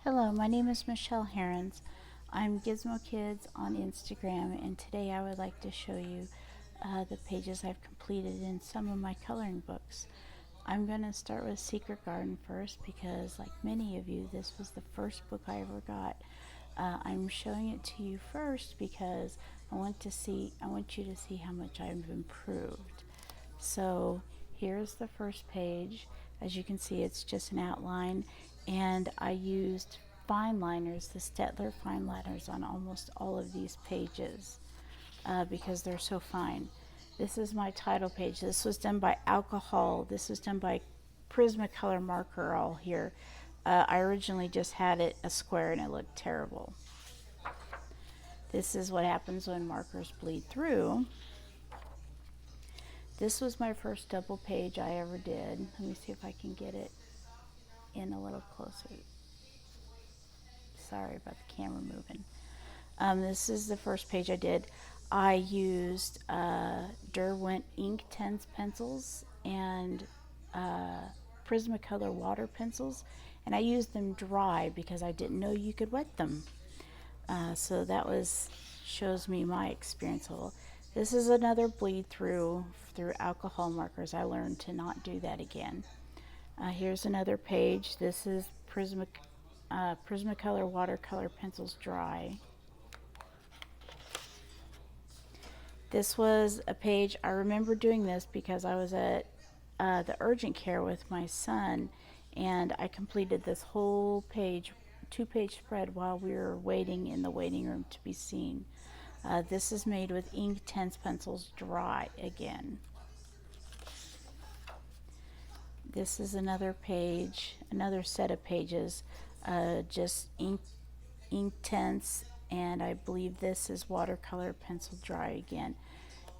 Hello, my name is Michelle Herons. I'm Gizmo Kids on Instagram, and today I would like to show you the pages I've completed in some of my coloring books. I'm going to start with Secret Garden first because, like many of you, this was the first book I ever got. I'm showing it to you first because I want you to see how much I've improved. So here's the first page. As you can see, it's just an outline, and I used fine liners, the Stettler fine liners, on almost all of these pages because they're so fine. This is my title page. This was done by alcohol. This was done by Prismacolor marker all here. I originally just had it a square and it looked terrible. This is what happens when markers bleed through. This was my first double page I ever did. Let me see if I can get it in a little closer. Sorry about the camera moving. This is the first page I did. I used Derwent Inktense pencils and Prismacolor water pencils, and I used them dry because I didn't know you could wet them. So that shows me my experience level. This is another bleed through alcohol markers. I learned to not do that again. Here's another page. This is Prismacolor watercolor pencils dry. This was a page, I remember doing this because I was at the urgent care with my son, and I completed this whole page, 2-page spread while we were waiting in the waiting room to be seen. This is made with Inktense pencils dry again. This is another page, another set of pages, just Inktense, and I believe this is watercolor pencil dry again.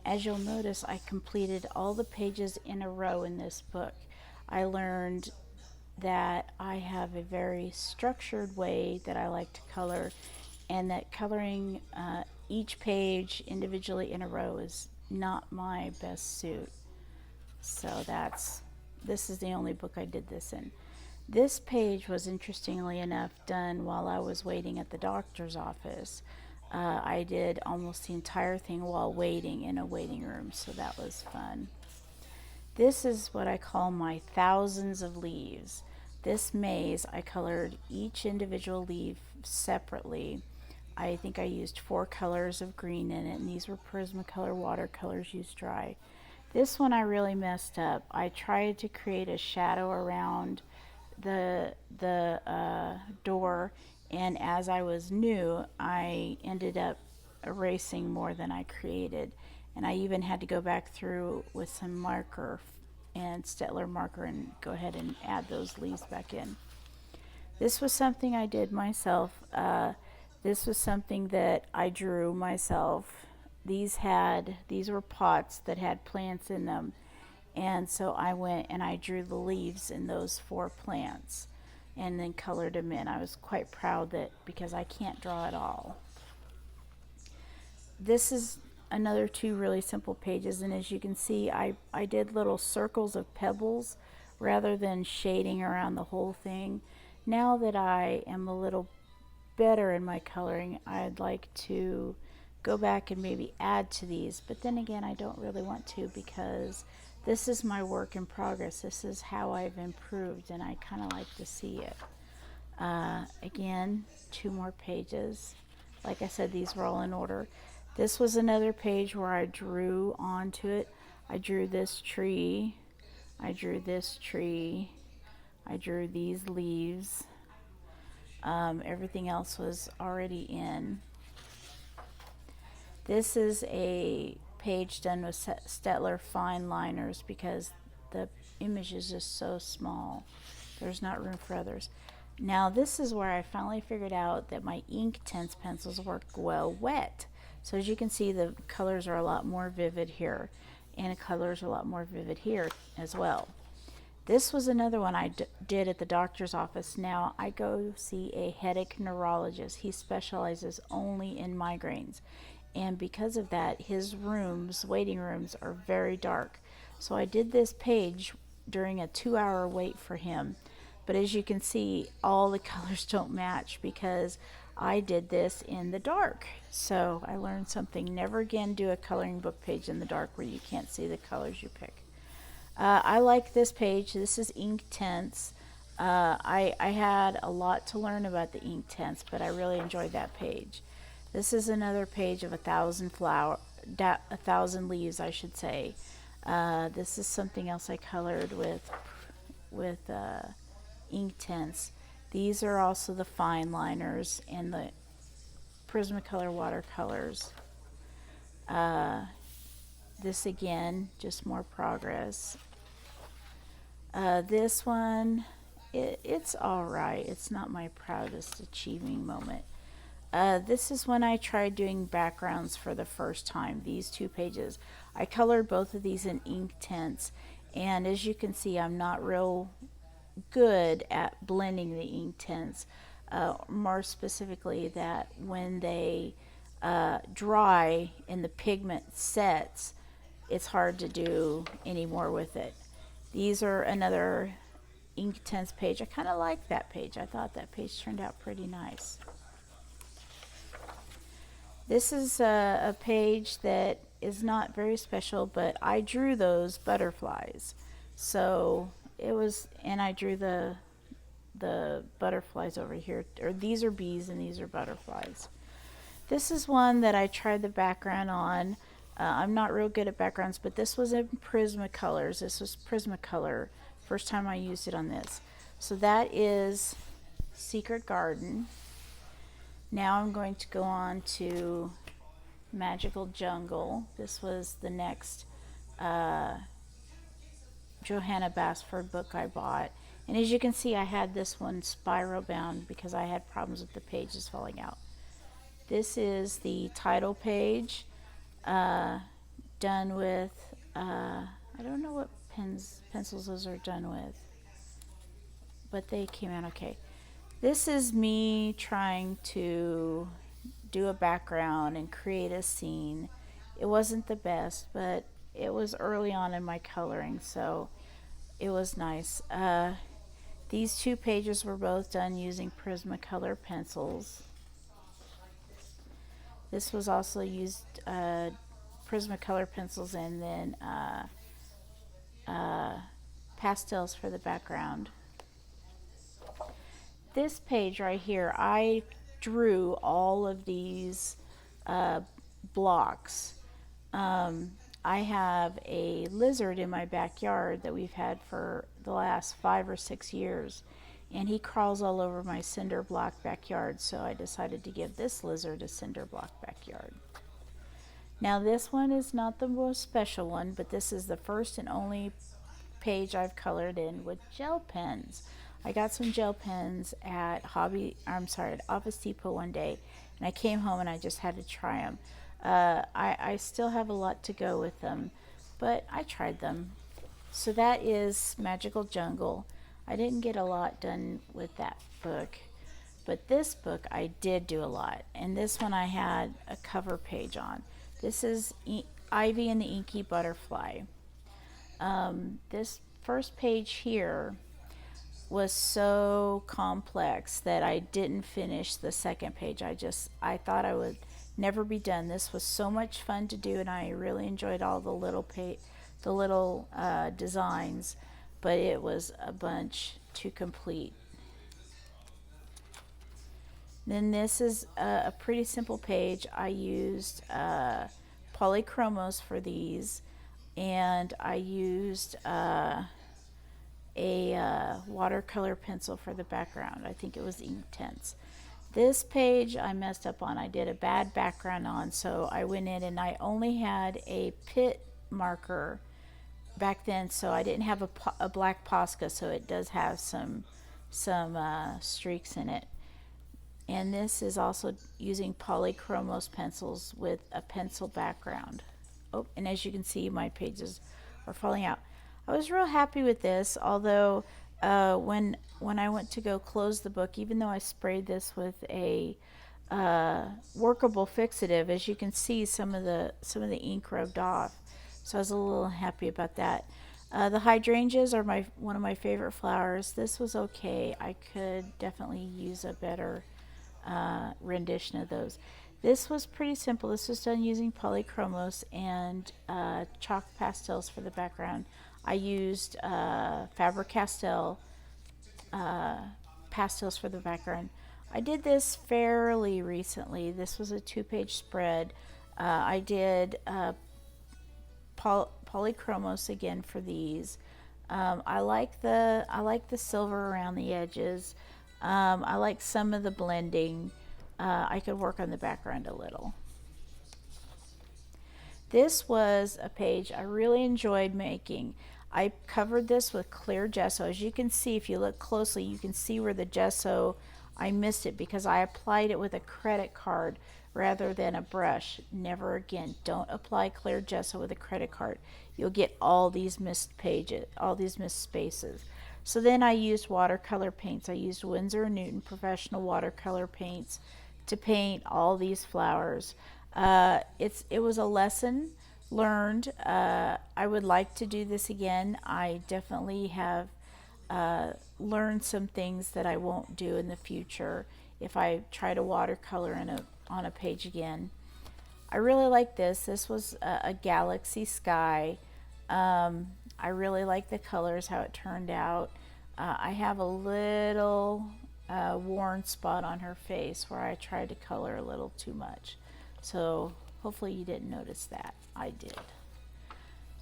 As you'll notice, I completed all the pages in a row in this book. I learned that I have a very structured way that I like to color, and that coloring each page individually in a row is not my best suit. So this is the only book I did this in. This page was, interestingly enough, done while I was waiting at the doctor's office. I did almost the entire thing while waiting in a waiting room, so that was fun. This is what I call my thousands of leaves. This maze, I colored each individual leaf separately. I think I used 4 colors of green in it, and these were Prismacolor watercolors used dry. This one I really messed up. I tried to create a shadow around the door, and as I was new, I ended up erasing more than I created, and I even had to go back through with some marker and Stettler marker and go ahead and add those leaves back in. This was something I did myself. This was something that I drew myself. These were pots that had plants in them, and so I went and I drew the leaves in those 4 plants and then colored them in. I was quite proud that, because I can't draw at all. This is another 2 really simple pages, and as you can see, I did little circles of pebbles rather than shading around the whole thing. Now that I am a little better in my coloring, I'd like to go back and maybe add to these, but then again, I don't really want to because this is my work in progress. This is how I've improved, and I kind of like to see it. Again, 2 more pages. Like I said, these were all in order. This was another page where I drew onto it. I drew this tree. I drew this tree. I drew these leaves. Everything else was already in. This is a page done with Stettler fine liners because the image is just so small. There's not room for others. Now this is where I finally figured out that my Inktense pencils work well wet. So as you can see, the colors are a lot more vivid here, and the colors are a lot more vivid here as well. This was another one I did at the doctor's office. Now I go see a headache neurologist. He specializes only in migraines, and because of that, his waiting rooms, are very dark. So I did this page during a 2-hour wait for him. But as you can see, all the colors don't match because I did this in the dark. So I learned something. Never again do a coloring book page in the dark where you can't see the colors you pick. I like this page. This is ink tints. I had a lot to learn about the ink tints, but I really enjoyed that page. This is another page of 1,000 leaves, I should say. This is something else I colored with ink tints. These are also the fine liners and the Prismacolor watercolors. This again, just more progress. This one, it's all right. It's not my proudest achieving moment. This is when I tried doing backgrounds for the first time, these 2 pages. I colored both of these in ink tints, and as you can see, I'm not real good at blending the ink tints. More specifically, that when they dry and the pigment sets, it's hard to do any more with it. These are another ink tints page. I kind of like that page. I thought that page turned out pretty nice. This is a page that is not very special, but I drew those butterflies. So it was, and I drew the butterflies over here, or these are bees and these are butterflies. This is one that I tried the background on. I'm not real good at backgrounds, but this was in Prismacolors. This was Prismacolor. First time I used it on this. So that is Secret Garden. Now I'm going to go on to Magical Jungle. This was the next Johanna Basford book I bought. And as you can see, I had this one spiral bound because I had problems with the pages falling out. This is the title page, done with, I don't know what pencils those are done with, but they came out okay. This is me trying to do a background and create a scene. It wasn't the best, but it was early on in my coloring, so it was nice. These 2 pages were both done using Prismacolor pencils. This was also used Prismacolor pencils and then pastels for the background. This page right here, I drew all of these blocks. I have a lizard in my backyard that we've had for the last 5 or 6 years, and he crawls all over my cinder block backyard, so I decided to give this lizard a cinder block backyard. Now this one is not the most special one, but this is the first and only page I've colored in with gel pens. I got some gel pens at Office Depot one day, and I came home and I just had to try them. I still have a lot to go with them, but I tried them. So that is Magical Jungle. I didn't get a lot done with that book, but this book I did do a lot, and this one I had a cover page on. This is Ivy and the Inky Butterfly. This first page here was so complex that I didn't finish the second page. I thought I would never be done. This was so much fun to do, and I really enjoyed all the little designs, but it was a bunch to complete. Then this is a pretty simple page. I used polychromos for these, and I used a watercolor pencil for the background. I think it was ink tints. This page I messed up on. I did a bad background on, so I went in and I only had a pit marker back then, so I didn't have a black Posca, so it does have some streaks in it. And this is also using polychromos pencils with a pencil background. Oh, and as you can see, my pages are falling out. I was real happy with this, although when I went to go close the book, even though I sprayed this with a workable fixative, as you can see, some of the ink rubbed off. So I was a little happy about that. The hydrangeas are one of my favorite flowers. This was okay. I could definitely use a better rendition of those. This was pretty simple. This was done using polychromos and chalk pastels for the background. I used Faber-Castell pastels for the background. I did this fairly recently. This was a 2-page spread. I did polychromos again for these. I like the silver around the edges. I like some of the blending. I could work on the background a little. This was a page I really enjoyed making. I covered this with clear gesso. As you can see, if you look closely, you can see where the gesso, I missed it because I applied it with a credit card rather than a brush. Never again. Don't apply clear gesso with a credit card. You'll get all these missed pages, all these missed spaces. So then I used watercolor paints. I used Winsor & Newton professional watercolor paints to paint all these flowers. It was a lesson learned. I would like to do this again. I definitely have learned some things that I won't do in the future if I try to watercolor on a page again. I really like this. This was a galaxy sky. I really like the colors, how it turned out. I have a little worn spot on her face where I tried to color a little too much. So hopefully you didn't notice that. I did.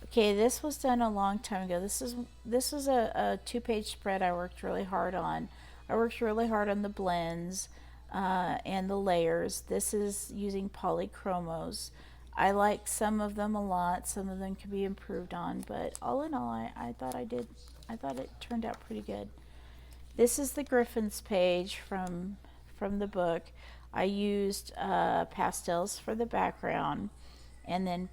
Okay, this was done a long time ago. This is a 2-page spread I worked really hard on. I worked really hard on the blends and the layers. This is using polychromos. I like some of them a lot. Some of them can be improved on, but all in all, I thought it turned out pretty good. This is the Griffins page from the book. I used pastels for the background and then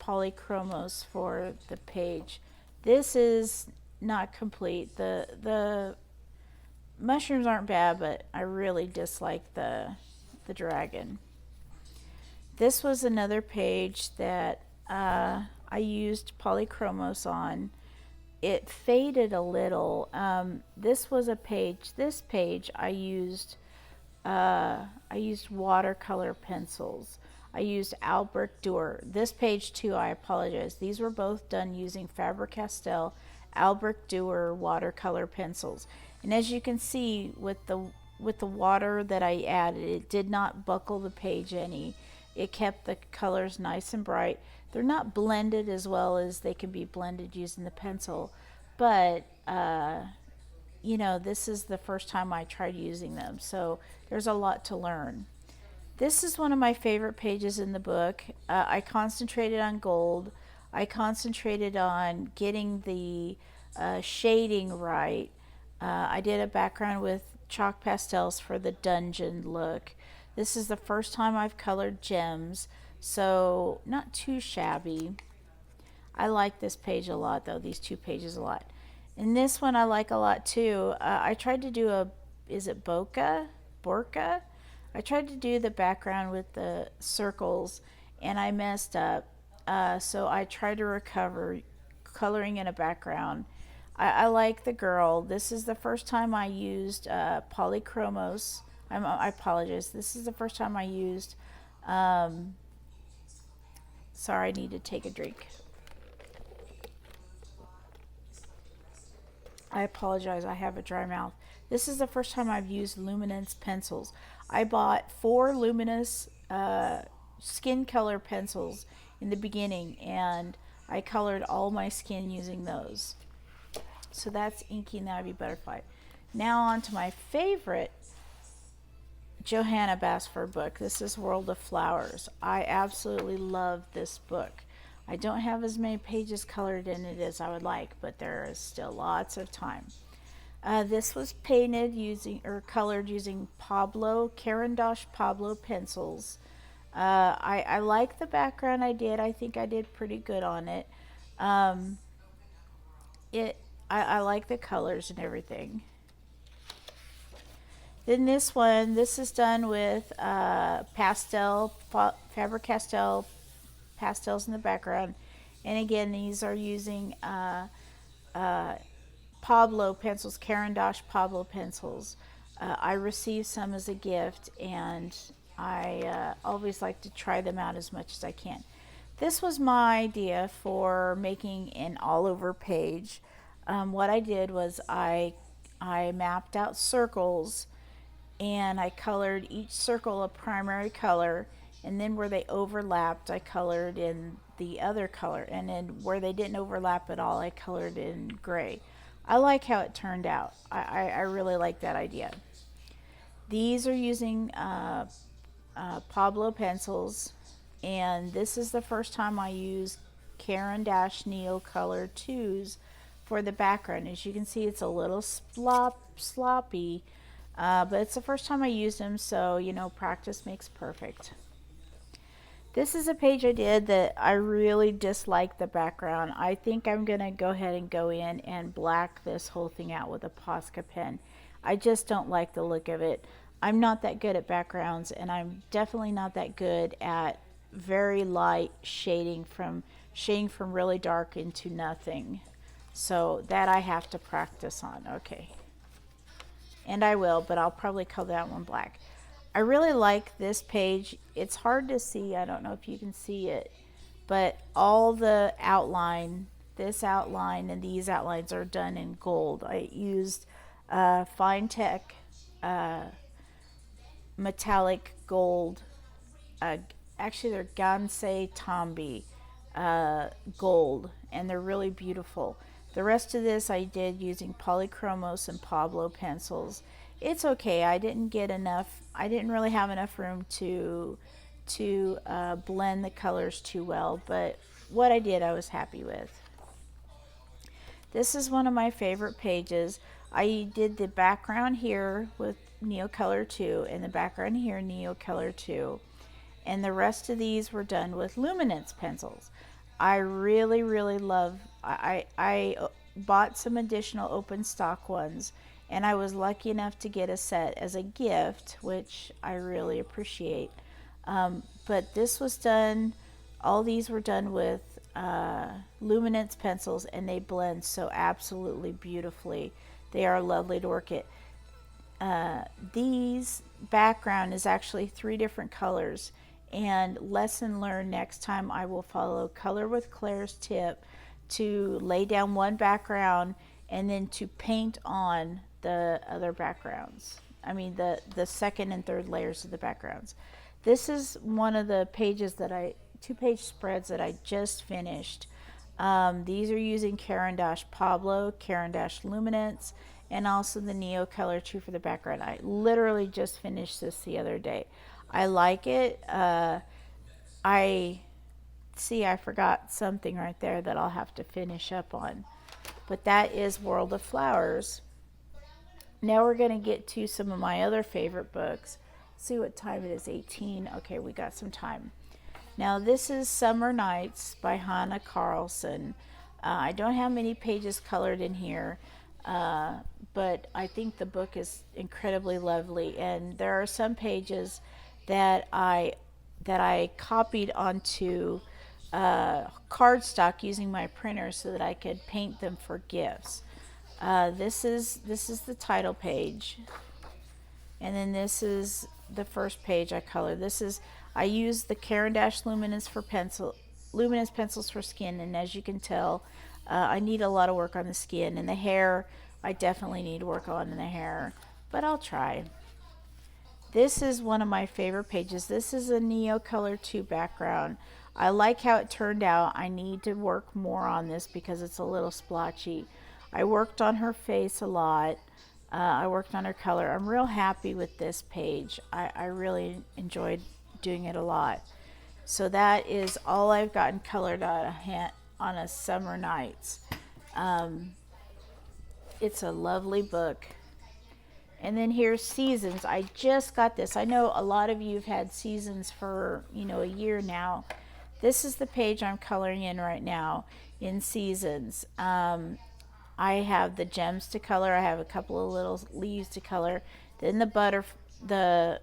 polychromos for the page. This is not complete. The mushrooms aren't bad, but I really dislike the dragon. This was another page that I used polychromos on. It faded a little. This was a page. This page I used watercolor pencils. I used Albrecht Dürer. This page too, I apologize. These were both done using Faber-Castell Albrecht Dürer watercolor pencils. And as you can see with the water that I added, it did not buckle the page any. It kept the colors nice and bright. They're not blended as well as they can be blended using the pencil, but you know, this is the first time I tried using them, so there's a lot to learn. This is one of my favorite pages in the book. I concentrated on gold. I concentrated on getting the shading right. I did a background with chalk pastels for the dungeon look. This is the first time I've colored gems, so not too shabby. I like this page a lot though, these 2 pages a lot. And this one I like a lot too. I tried to do is it Borka? I tried to do the background with the circles and I messed up. So I tried to recover coloring in a background. I like the girl. This is the first time I used polychromos. I apologize. This is the first time I used, sorry, I need to take a drink. I apologize, I have a dry mouth. This is the first time I've used luminance pencils. I bought 4 luminous skin color pencils in the beginning and I colored all my skin using those. So that's Inky and the Ivy Butterfly. Now on to my favorite Johanna Basford book. This is World of Flowers. I absolutely love this book. I don't have as many pages colored in it as I would like, but there is still lots of time. This was painted using or colored using Caran d'Ache Pablo pencils. I like the background I did. I think I did pretty good on it. I like the colors and everything. Then this one, this is done with Faber-Castell pastels in the background And again, these are using Pablo pencils, Caran d'Ache Pablo pencils. I received some as a gift, and I always like to try them out as much as I can. This was my idea for making an all-over page. What I did was I mapped out circles, and I colored each circle a primary color, and then where they overlapped I colored in the other color, and then where they didn't overlap at all I colored in gray. I like how it turned out. I really like that idea. These are using Pablo pencils, and this is the first time I used Caran d'Ache Neocolor 2s for the background. As you can see, it's a little sloppy, but it's the first time I used them, so you know, practice makes perfect. This is a page I did that I really dislike the background. I think I'm going to go ahead and go in and black this whole thing out with a Posca pen. I just don't like the look of it. I'm not that good at backgrounds, and I'm definitely not that good at very light shading from really dark into nothing. So that I have to practice on. Okay. And I will, but I'll probably color that one black. I really like this page. It's hard to see. I don't know if you can see it, but all the outline, this outline and these outlines are done in gold. I used Fine Tech metallic gold. Actually, they're Gansei Tombi gold, and they're really beautiful. The rest of this I did using Polychromos and Pablo pencils. It's okay. I didn't get enough. I didn't really have enough room to blend the colors too well, but what I did I was happy with. This is one of my favorite pages. I did the background here with Neocolor 2 and the background here Neocolor 2, and the rest of these were done with Luminance pencils. I really love, I bought some additional open stock ones, and I was lucky enough to get a set as a gift, which I really appreciate. But this was done, all these were done with Luminance pencils, and they blend so absolutely beautifully. They are lovely to work at. These background is actually 3 different colors, and lesson learned, next time I will follow Color with Claire's tip to lay down one background and then to paint on the other backgrounds. I mean the second and third layers of the backgrounds. This is one of the pages that 2-page spreads that I just finished. These are using Caran d'Ache Pablo, Caran d'Ache Luminance, and also the Neocolor 2 for the background. I literally just finished this the other day. I like it. I forgot something right there that I'll have to finish up on. But that is World of Flowers. Now we're going to get to some of my other favorite books. See what time it is, 18. Okay, we got some time. Now this is Summer Nights by Hannah Carlson. I don't have many pages colored in here, but I think the book is incredibly lovely, and there are some pages that I copied onto cardstock using my printer so that I could paint them for gifts. This is the title page, and then this is the first page I colored. I use the Caran d'Ache Luminance pencils for skin, and as you can tell, I need a lot of work on the skin, and the hair I definitely need work on in the hair, but I'll try. This is one of my favorite pages. This is a Neocolor 2 background. I like how it turned out. I need to work more on this because it's a little splotchy. I worked on her face a lot. I worked on her color. I'm real happy with this page. I really enjoyed doing it a lot. So that is all I've gotten colored on a Summer Nights. It's a lovely book. And then here's Seasons. I just got this. I know a lot of you have had Seasons for, a year now. This is the page I'm coloring in right now in Seasons. I have the gems to color. I have a couple of little leaves to color. Then the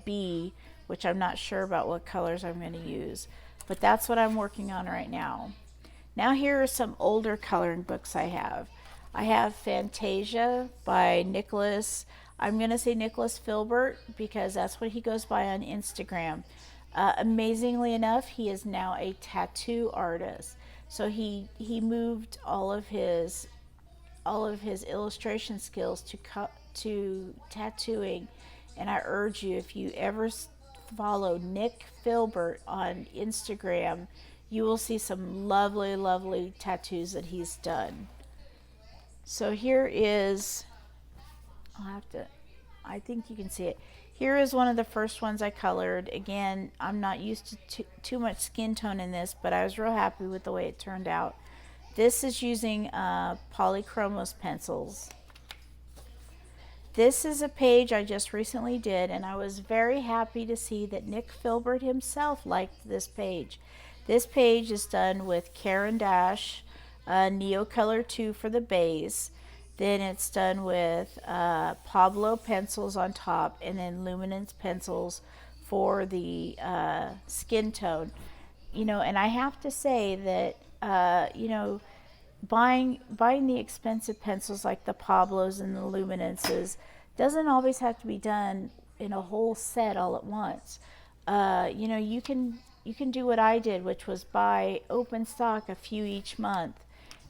bee, which I'm not sure about what colors I'm going to use. but that's what I'm working on right now. Now here are some older coloring books I have. I have Fantasia by Nicholas. I'm going to say Nicholas Filbert because that's what he goes by on Instagram. Amazingly enough, he is now a tattoo artist. So he moved all of his illustration skills to tattooing. And I urge you, if you ever follow Nick Filbert on Instagram, you will see some lovely, lovely tattoos that he's done. So here is, I think you can see it. Here is one of the first ones I colored. Again, I'm not used to too much skin tone in this, but I was real happy with the way it turned out. This is using polychromos pencils. This is a page I just recently did, and I was very happy to see that Nick Filbert himself liked this page. This page is done with Caran d'Ache, Neo Color 2 for the base. Then it's done with Pablo pencils on top, and then luminance pencils for the skin tone. You know, and I have to say that you know, buying the expensive pencils like the Pablos and the luminances doesn't always have to be done in a whole set all at once. You know, you can do what I did, which was buy open stock a few each month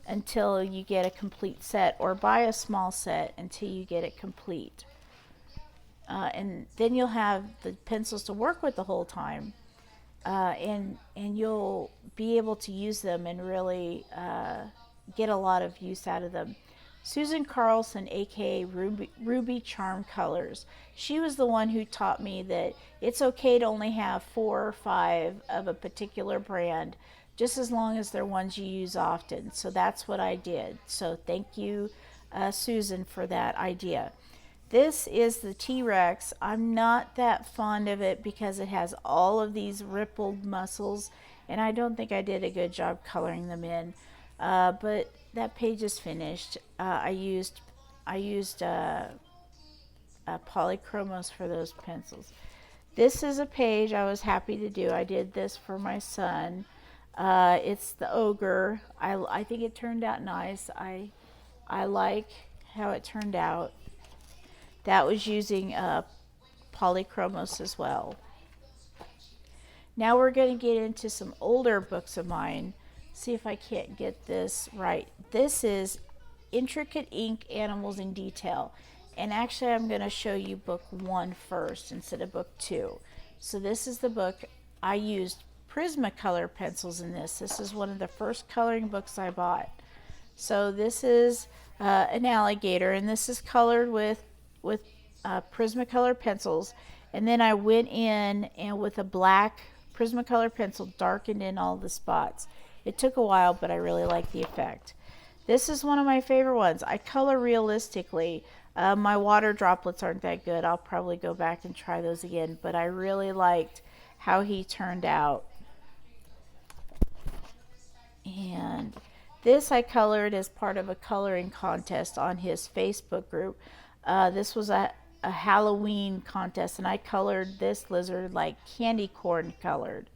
until you get a complete set, or buy a small set until you get it complete. And then you'll have the pencils to work with the whole time, and you'll be able to use them and really get a lot of use out of them. Susan Carlson, aka Ruby Charm Colors, she was the one who taught me that it's okay to only have 4 or 5 of a particular brand, just as long as they're ones you use often. So that's what I did. So thank you, Susan, for that idea. This is the T-Rex. I'm not that fond of it because it has all of these rippled muscles, and I don't think I did a good job coloring them in. But that page is finished. I used polychromos for those pencils. This is a page I was happy to do. I did this for my son. It's the ogre. I think it turned out nice. I like how it turned out. That was using polychromos as well. Now we're going to get into some older books of mine. See if I can't get this right. This is Intricate Ink Animals in Detail. And actually I'm going to show you book 1 first instead of book 2. So this is the book. I used Prismacolor pencils in this. This is one of the first coloring books I bought. So this is an alligator, and this is colored with Prismacolor pencils. And then I went in and with a black Prismacolor pencil darkened in all the spots. It took a while, but I really like the effect. This is one of my favorite ones. I color realistically. My water droplets aren't that good. I'll probably go back and try those again, but I really liked how he turned out. And this I colored as part of a coloring contest on his Facebook group. This was a Halloween contest, and I colored this lizard like candy corn colored.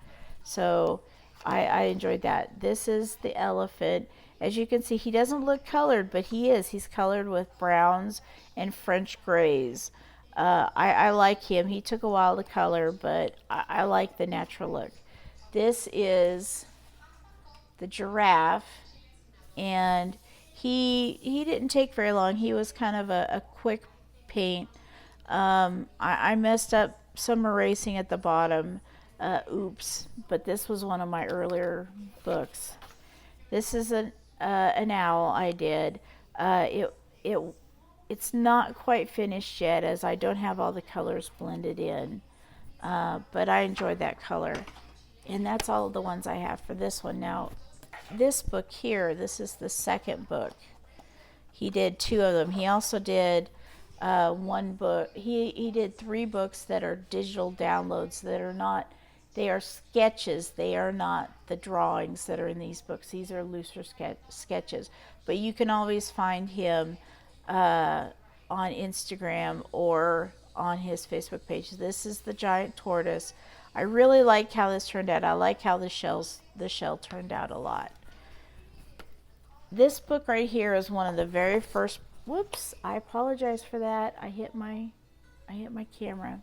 So I enjoyed that. This is the elephant. As you can see, he doesn't look colored, but he is. He's colored with browns and French grays. I like him. He took a while to color, but I like the natural look. This is the giraffe, and he didn't take very long. He was kind of a quick paint. I messed up some erasing at the bottom. Oops, but this was one of my earlier books. This is an owl I did. It's not quite finished yet, as I don't have all the colors blended in, but I enjoyed that color. And that's all the ones I have for this one. Now, this book here, this is the second book. He did 2 of them. He also did one book. He did 3 books that are digital downloads that are not, they are sketches. They are not the drawings that are in these books. These are looser sketches. But you can always find him on Instagram or on his Facebook page. This is the giant tortoise. I really like how this turned out. I like how the shell turned out a lot. This book right here is one of the very first, whoops, I apologize for that. I hit my camera.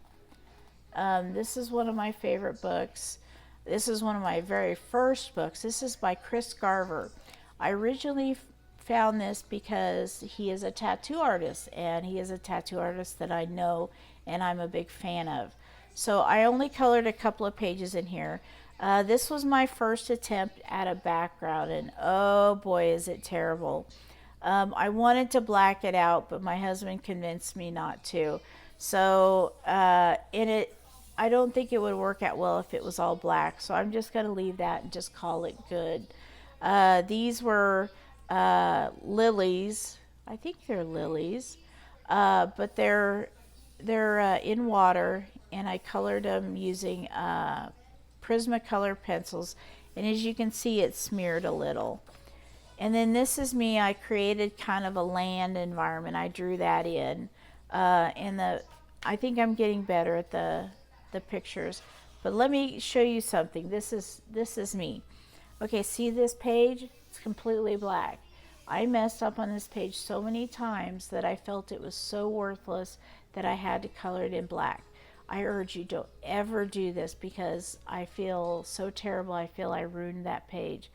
This is one of my favorite books. This is one of my very first books. This is by Chris Garver. I originally found this because he is a tattoo artist, and he is a tattoo artist that I know and I'm a big fan of. So I only colored a couple of pages in here. This was my first attempt at a background, and oh boy, is it terrible. I wanted to black it out, but my husband convinced me not to. So I don't think it would work out well if it was all black. So I'm just going to leave that and just call it good. These were lilies. I think they're lilies, but they're in water, and I colored them using Prismacolor pencils, and as you can see, it smeared a little. And then this is me. I created kind of a land environment. I drew that in, and I think I'm getting better at the pictures. But let me show you something. This is me. Okay, see this page? It's completely black. I messed up on this page so many times that I felt it was so worthless that I had to color it in black. I urge you, don't ever do this, because I feel so terrible. I feel I ruined that page.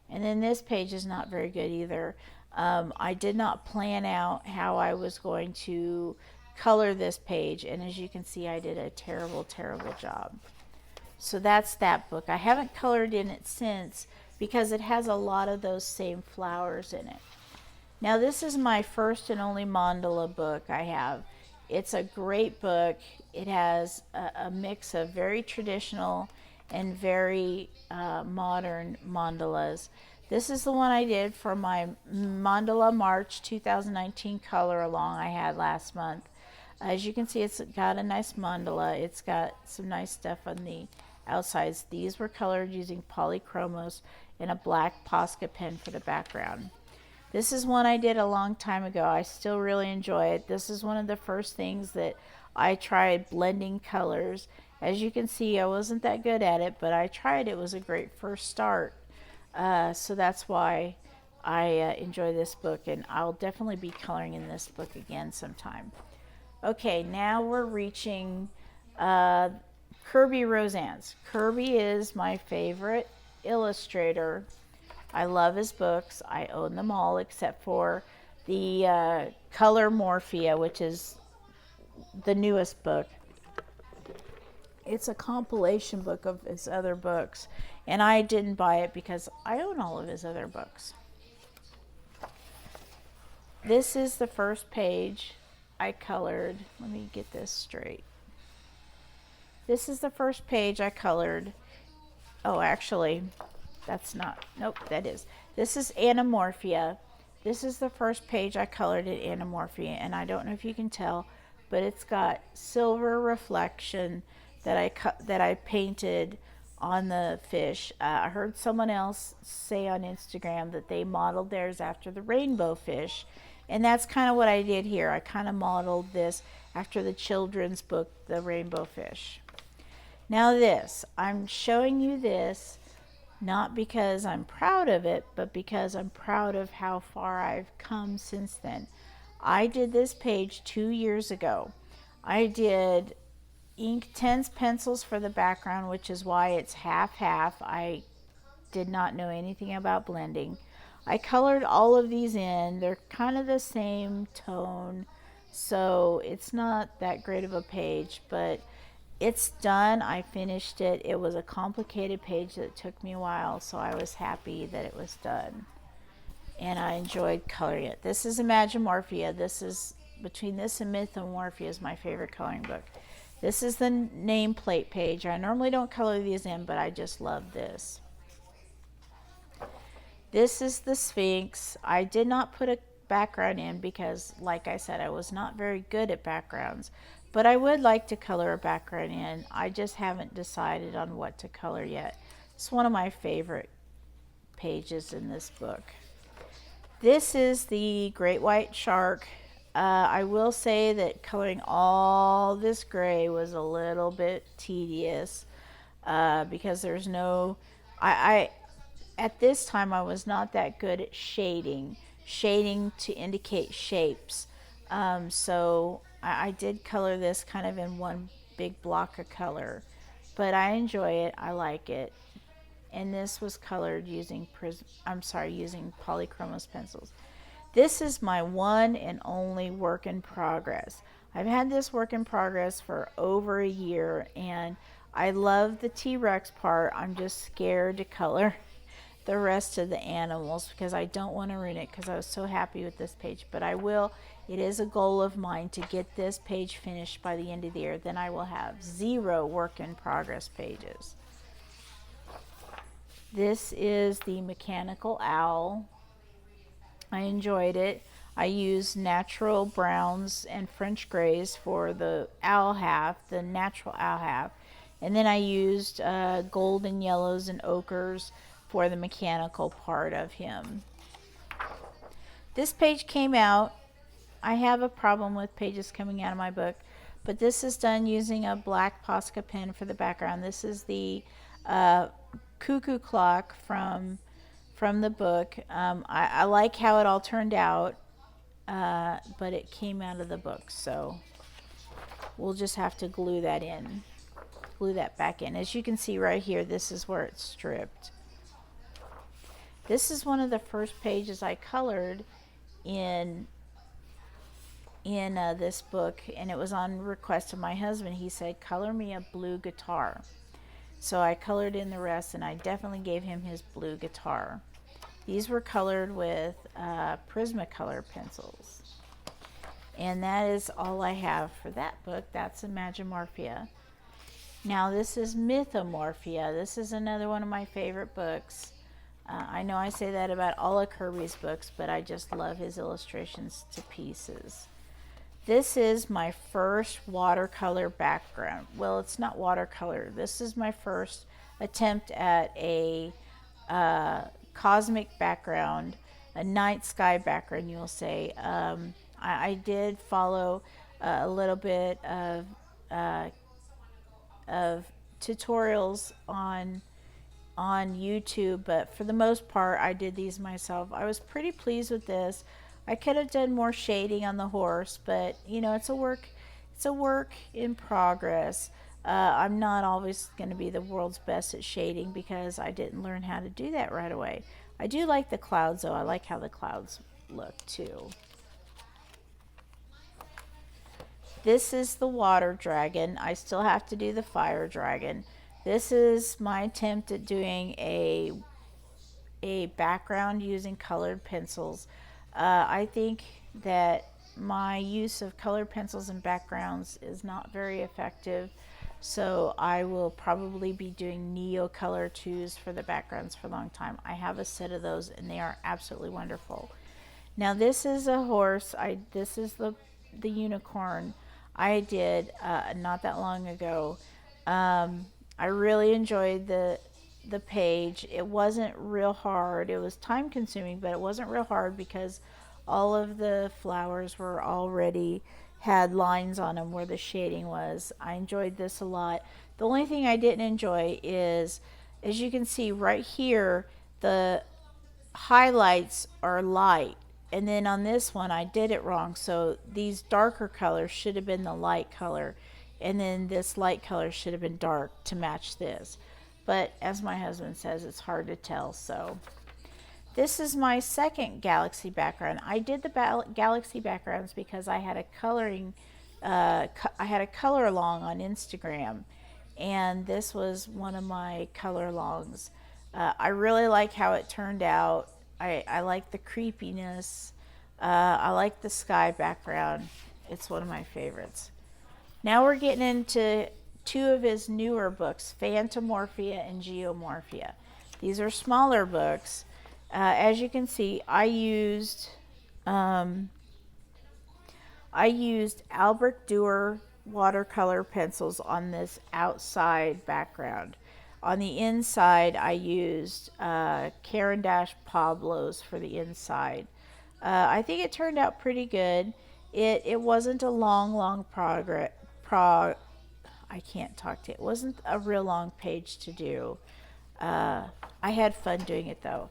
And then this page is not very good either. I did not plan out how I was going to color this page, and as you can see, I did a terrible, terrible job. So that's that book. I haven't colored in it since because it has a lot of those same flowers in it. Now this is my first and only mandala book I have. It's a great book. It has a mix of very traditional and very modern mandalas. This is the one I did for my Mandala March 2019 color along I had last month. As you can see, it's got a nice mandala. It's got some nice stuff on the outsides. These were colored using polychromos and a black Posca pen for the background. This is one I did a long time ago. I still really enjoy it. This is one of the first things that I tried blending colors. As you can see, I wasn't that good at it, but I tried. It was a great first start. So that's why I enjoy this book, and I'll definitely be coloring in this book again sometime. Okay, now we're reaching Kirby Rosan's. Kirby is my favorite illustrator. I love his books. I own them all except for the Geo Morphia, which is the newest book. It's a compilation book of his other books, and I didn't buy it because I own all of his other books. This is the first page I colored. Let me get this straight. This is the first page I colored. Oh, actually, that's not. Nope, that is. This is Anamorphia. This is the first page I colored in Anamorphia, and I don't know if you can tell, but it's got silver reflection that I painted on the fish. I heard someone else say on Instagram that they modeled theirs after the rainbow fish, and that's kind of what I did here. I kind of modeled this after the children's book, The Rainbow Fish. Now this, I'm showing you this not because I'm proud of it, but because I'm proud of how far I've come since then. I did this page 2 years ago. I did Inktense pencils for the background, which is why it's half-half. I did not know anything about blending. I colored all of these in. They're kind of the same tone, so it's not that great of a page, but it's done. I finished it. It was a complicated page that took me a while, so I was happy that it was done. And I enjoyed coloring it. This is Imagimorphia. This is, between this and Mythomorphia, is my favorite coloring book. This is the nameplate page. I normally don't color these in, but I just love this. This is the Sphinx. I did not put a background in because, like I said, I was not very good at backgrounds. But I would like to color a background in. I just haven't decided on what to color yet. It's one of my favorite pages in this book. This is the Great White Shark. I will say that coloring all this gray was a little bit tedious. because there's no, I at this time I was not that good at shading to indicate shapes. So I did color this kind of in one big block of color, but I enjoy it. I like it. And this was colored using using polychromos pencils. This is my one and only work in progress. I've had this work in progress for over a year, and I love the T-Rex part. I'm just scared to color the rest of the animals because I don't want to ruin it, because I was so happy with this page. But I will. It is a goal of mine to get this page finished by the end of the year. Then I will have 0 work in progress pages. This is the mechanical owl. I enjoyed it. I used natural browns and French grays for the owl half, the natural owl half. And then I used golden yellows and ochres for the mechanical part of him. This page came out. I have a problem with pages coming out of my book, but this is done using a black Posca pen for the background. This is the cuckoo clock from the book. I like how it all turned out, but it came out of the book, so we'll just have to glue that back in. As you can see right here, this is where it's stripped. This is one of the first pages I colored in this book, and it was on request of my husband. He said, color me a blue guitar. So I colored in the rest, and I definitely gave him his blue guitar. These were colored with Prismacolor pencils. And that is all I have for that book. That's Imagimorphia. Now this is Mythomorphia. This is another one of my favorite books. I know I say that about all of Kirby's books, but I just love his illustrations to pieces. This is my first watercolor background. Well, it's not watercolor. This is my first attempt at a cosmic background, a night sky background, you'll say. I did follow a little bit of tutorials on YouTube, but for the most part I did these myself. I was pretty pleased with this. I could have done more shading on the horse, but you know, it's a work in progress. I'm not always going to be the world's best at shading because I didn't learn how to do that right away. I do like the clouds though. I like how the clouds look too. This is the water dragon. I still have to do the fire dragon. This is my attempt at doing a background using colored pencils. I think that my use of colored pencils and backgrounds is not very effective, so I will probably be doing Neocolor 2s for the backgrounds for a long time. I have a set of those and they are absolutely wonderful. Now this is a horse. This is the unicorn I did not that long ago. I really enjoyed the page. It wasn't real hard. It was time consuming, but it wasn't real hard because all of the flowers were already had lines on them where the shading was. I enjoyed this a lot. The only thing I didn't enjoy is, as you can see right here, the highlights are light, and then on this one I did it wrong, so these darker colors should have been the light color, and then this light color should have been dark to match this. But as my husband says, it's hard to tell. So this is my second galaxy background. I did the galaxy backgrounds because I had a coloring, I had a color along on Instagram, and this was one of my color alongs. I really like how it turned out. I like the creepiness. I like the sky background. It's one of my favorites. Now we're getting into two of his newer books, Fantamorphia and Geo Morphia. These are smaller books. As you can see, I used Albrecht Dürer watercolor pencils on this outside background. On the inside, I used Caran d'Ache Pablos for the inside. I think it turned out pretty good. It wasn't a long I can't talk to it. It wasn't a real long page to do. I had fun doing it though.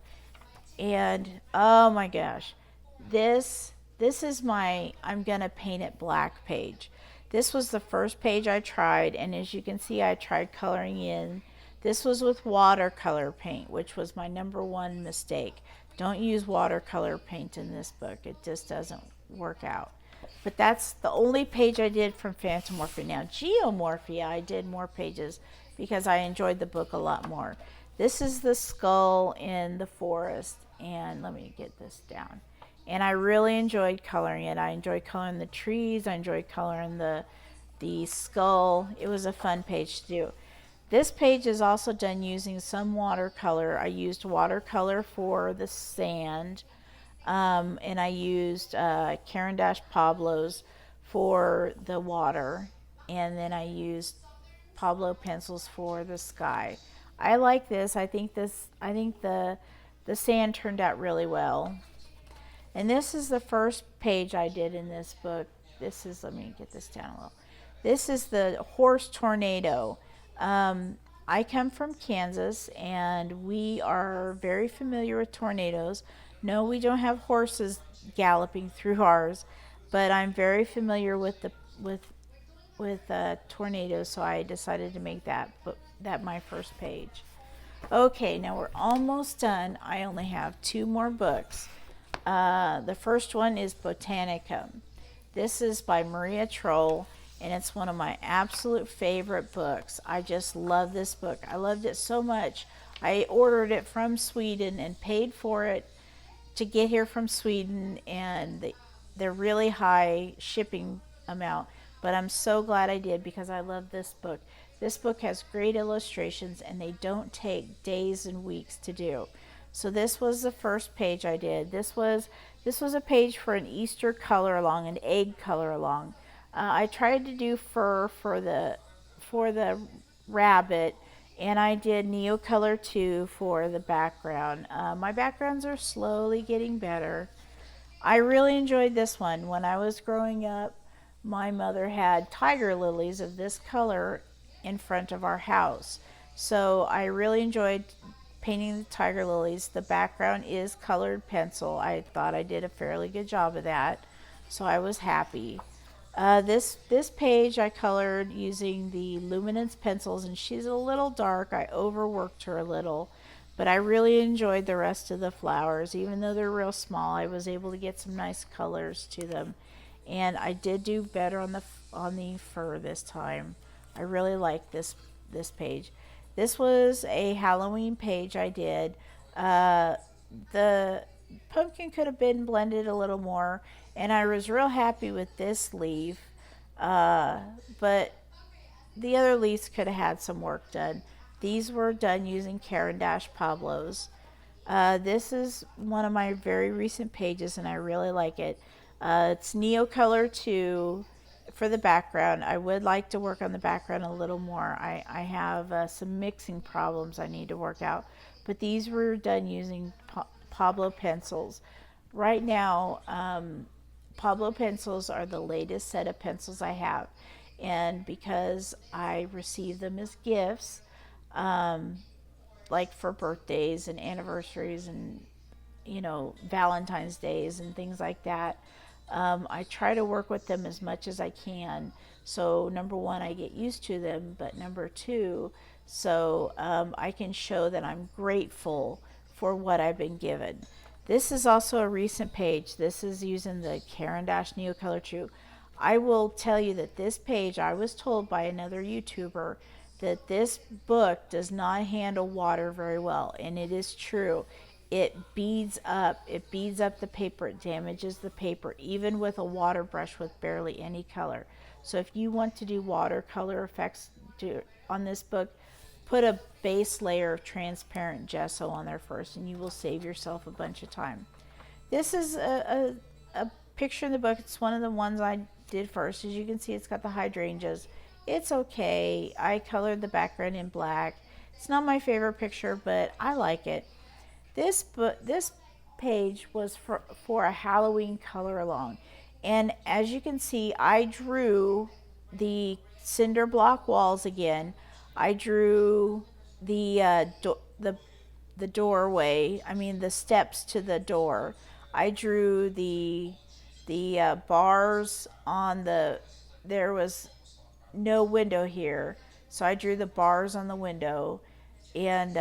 And oh my gosh, this is my I'm gonna paint it black page. This was the first page I tried, and as you can see, I tried coloring in. This was with watercolor paint, which was my number one mistake. Don't use watercolor paint in this book. It just doesn't work out. But that's the only page I did from Fantasia. Now, Geo Morphia, I did more pages because I enjoyed the book a lot more. This is the skull in the forest, and let me get this down. And I really enjoyed coloring it. I enjoyed coloring the trees. I enjoyed coloring the skull. It was a fun page to do. This page is also done using some watercolor. I used watercolor for the sand, and I used Caran d'Ache Pablos for the water, and then I used Pablo pencils for the sky. I like this. I think the sand turned out really well. And this is the first page I did in this book. This is, let me get this down a little. This is the horse tornado. I come from Kansas, and we are very familiar with tornadoes. No, we don't have horses galloping through ours, but I'm very familiar with tornadoes, so I decided to make that my first page. Okay, now we're almost done. I only have 2 more books. The first one is Botanicum. This is by Maria Troll, and it's one of my absolute favorite books. I just love this book. I loved it so much. I ordered it from Sweden and paid for it to get here from Sweden, and they're really high shipping amount, but I'm so glad I did because I love this book. This book has great illustrations, and they don't take days and weeks to do. So this was the first page I did. This was a page for an Easter color along, an egg color along. I tried to do fur for the rabbit, and I did Neocolor 2 for the background. My backgrounds are slowly getting better. I really enjoyed this one. When I was growing up, my mother had tiger lilies of this color in front of our house. So I really enjoyed painting the tiger lilies. The background is colored pencil. I thought I did a fairly good job of that, so I was happy. This page I colored using the luminance pencils, and she's a little dark. I overworked her a little, but I really enjoyed the rest of the flowers. Even though they're real small, I was able to get some nice colors to them, and I did do better on the fur this time. I really like this page. This was a Halloween page I did. The pumpkin could have been blended a little more, and I was real happy with this leaf, but the other leaves could have had some work done. These were done using Caran d'Ache Pablos. This is one of my very recent pages, and I really like it. It's Neocolor 2 for the background. I would like to work on the background a little more. I have some mixing problems I need to work out, but these were done using Pablo pencils. Right now, Pablo pencils are the latest set of pencils I have, and because I receive them as gifts, like for birthdays and anniversaries and Valentine's days and things like that, I try to work with them as much as I can. So number one, I get used to them, but number two, so I can show that I'm grateful for what I've been given. This is also a recent page. This is using the Caran d'Ache Neocolor 2. I will tell you that this page, I was told by another YouTuber that this book does not handle water very well, and it is true. It beads up the paper, it damages the paper, even with a water brush with barely any color. So if you want to do watercolor effects on this book, put a base layer of transparent gesso on there first, and you will save yourself a bunch of time. This is a picture in the book. It's one of the ones I did first. As you can see, it's got the hydrangeas. It's okay. I colored the background in black. It's not my favorite picture, but I like it. This page was for a Halloween color along, and as you can see, I drew the cinder block walls again. I drew the the doorway. I mean the steps to the door. I drew the bars on the. There was no window here, so I drew the bars on the window and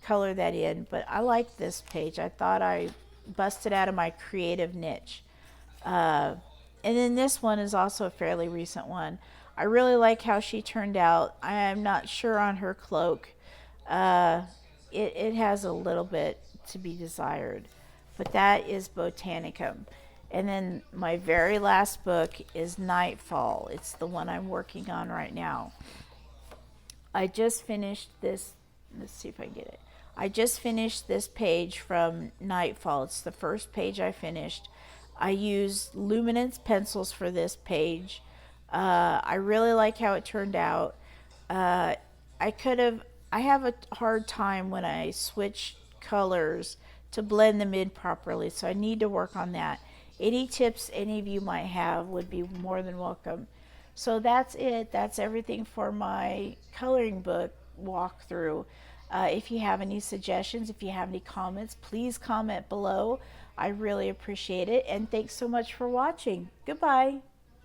color that in. But I like this page. I thought I busted out of my creative niche. Uh, and then this one is also a fairly recent one. I really like how she turned out. I am not sure on her cloak. Uh, it has a little bit to be desired. But that is Botanicum. And then my very last book is Nightfall. It's the one I'm working on right now. I just finished this. Let's see if I get it. I just finished this page from Nightfall. It's the first page I finished. I used luminance pencils for this page. I really like how it turned out. Uh, I have a hard time when I switch colors to blend them in properly, so I need to work on that. Any tips any of you might have would be more than welcome. So that's it. That's everything for my coloring book walkthrough. If you have any suggestions, if you have any comments, please comment below. I really appreciate it. And thanks so much for watching. Goodbye.